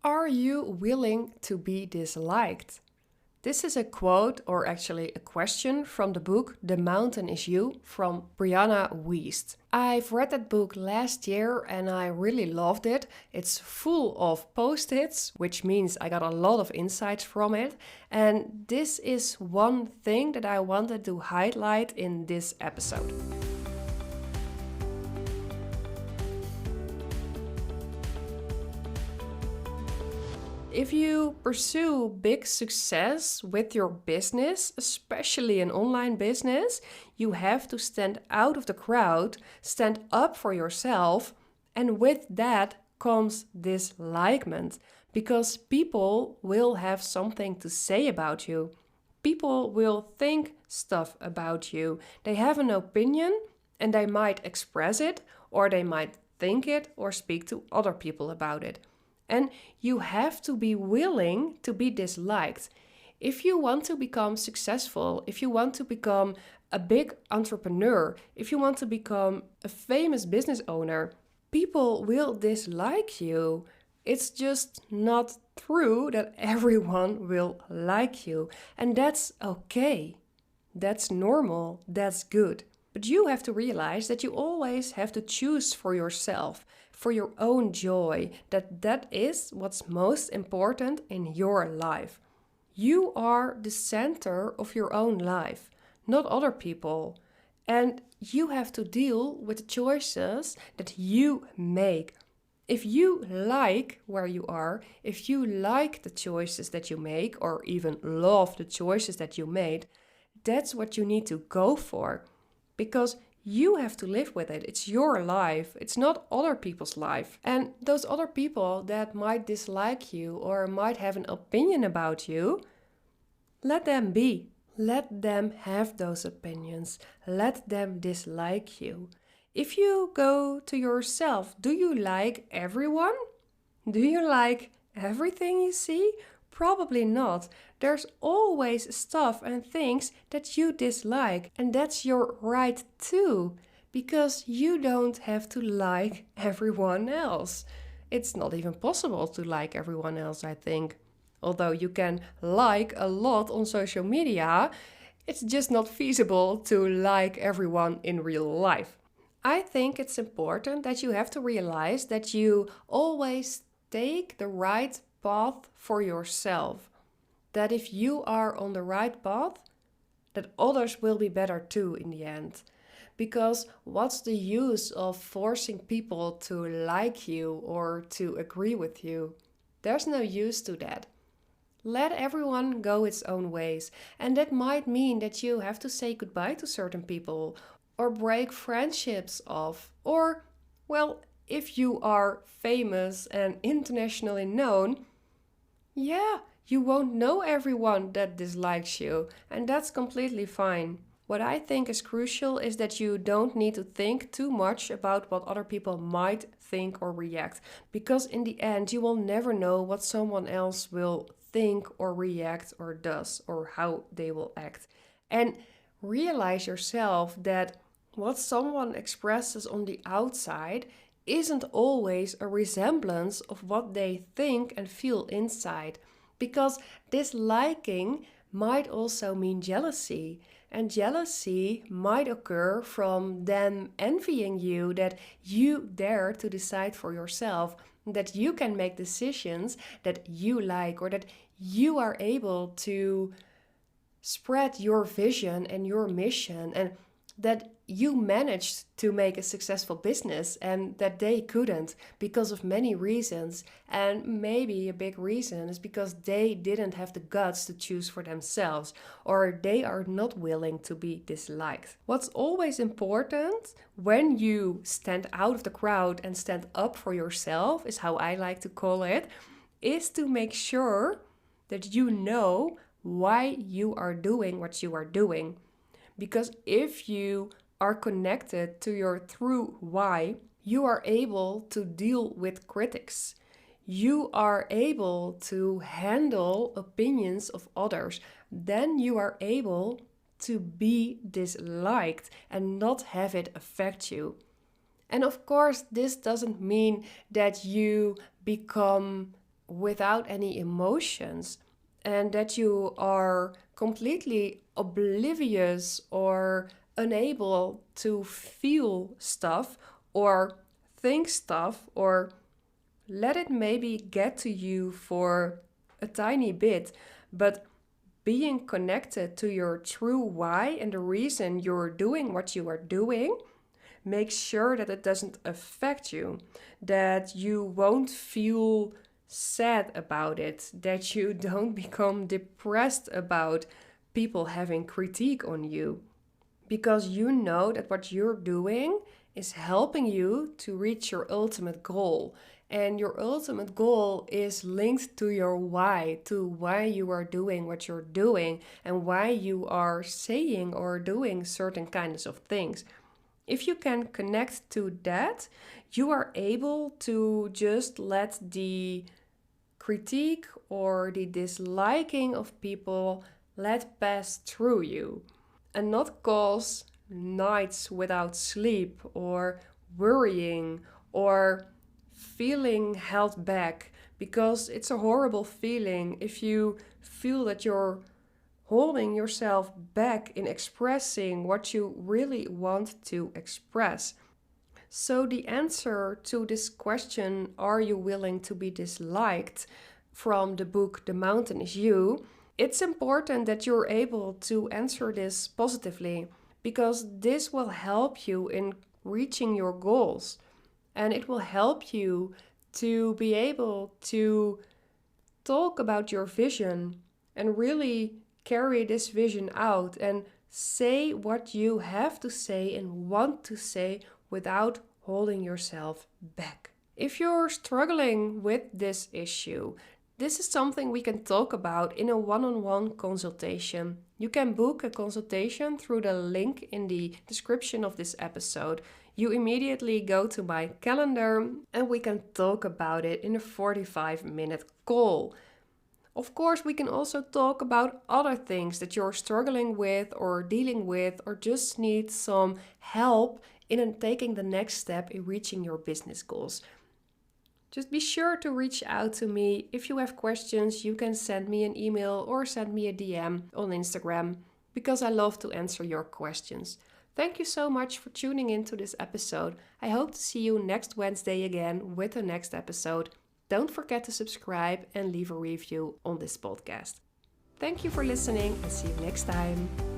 Are you willing to be disliked? This is a quote, or actually a question, from the book The Mountain Is You from Brianna Wiest. I've read that book last year and I really loved it. It's full of post-its, which means I got a lot of insights from it. And this is one thing that I wanted to highlight in this episode. If you pursue big success with your business, especially an online business, you have to stand out of the crowd, stand up for yourself, and with that comes dislikement, because people will have something to say about you. People will think stuff about you. They have an opinion and they might express it, or they might think it or speak to other people about it. And you have to be willing to be disliked. If you want to become successful, if you want to become a big entrepreneur, if you want to become a famous business owner, people will dislike you. It's just not true that everyone will like you. And that's okay. That's normal. That's good. But you have to realize that you always have to choose for yourself, for your own joy, that is what's most important in your life. You are the center of your own life, not other people. And you have to deal with the choices that you make. If you like where you are, if you like the choices that you make, or even love the choices that you made, that's what you need to go for. Because you have to live with it. It's your life. It's not other people's life. And those other people that might dislike you or might have an opinion about you, let them be. Let them have those opinions. Let them dislike you. If you go to yourself, do you like everyone? Do you like everything you see? Probably not. There's always stuff and things that you dislike, and that's your right too, because you don't have to like everyone else. It's not even possible to like everyone else, I think. Although you can like a lot on social media, it's just not feasible to like everyone in real life. I think it's important that you have to realize that you always take the right path for yourself. That if you are on the right path, that others will be better too in the end. Because what's the use of forcing people to like you or to agree with you? There's no use to that. Let everyone go its own ways. And that might mean that you have to say goodbye to certain people or break friendships off. Or, well, if you are famous and internationally known, yeah, you won't know everyone that dislikes you, and that's completely fine. What I think is crucial is that you don't need to think too much about what other people might think or react, because in the end, you will never know what someone else will think or react or does, or how they will act. And realize yourself that what someone expresses on the outside isn't always a resemblance of what they think and feel inside. Because disliking might also mean jealousy. And jealousy might occur from them envying you that you dare to decide for yourself, that you can make decisions that you like, or that you are able to spread your vision and your mission, and that you managed to make a successful business and that they couldn't because of many reasons. And maybe a big reason is because they didn't have the guts to choose for themselves, or they are not willing to be disliked. What's always important when you stand out of the crowd and stand up for yourself, is how I like to call it, is to make sure that you know why you are doing what you are doing. Because if you are connected to your true why, you are able to deal with critics. You are able to handle opinions of others. Then you are able to be disliked and not have it affect you. And of course, this doesn't mean that you become without any emotions, and that you are completely oblivious or unable to feel stuff or think stuff, or let it maybe get to you for a tiny bit, but being connected to your true why and the reason you're doing what you are doing, make sure that it doesn't affect you, that you won't feel sad about it, that you don't become depressed about people having critique on you, because you know that what you're doing is helping you to reach your ultimate goal. And your ultimate goal is linked to your why, to why you are doing what you're doing and why you are saying or doing certain kinds of things. If you can connect to that, you are able to just let the critique or the disliking of people let pass through you and not cause nights without sleep or worrying or feeling held back, because it's a horrible feeling if you feel that you're holding yourself back in expressing what you really want to express. So, the answer to this question, are you willing to be disliked, from the book The Mountain Is You, it's important that you're able to answer this positively, because this will help you in reaching your goals, and it will help you to be able to talk about your vision and really carry this vision out and say what you have to say and want to say without holding yourself back. If you're struggling with this issue, this is something we can talk about in a one-on-one consultation. You can book a consultation through the link in the description of this episode. You immediately go to my calendar and we can talk about it in a 45-minute call. Of course, we can also talk about other things that you're struggling with or dealing with, or just need some help in taking the next step in reaching your business goals. Just be sure to reach out to me. If you have questions, you can send me an email or send me a DM on Instagram, because I love to answer your questions. Thank you so much for tuning into this episode. I hope to see you next Wednesday again with the next episode. Don't forget to subscribe and leave a review on this podcast. Thank you for listening and see you next time.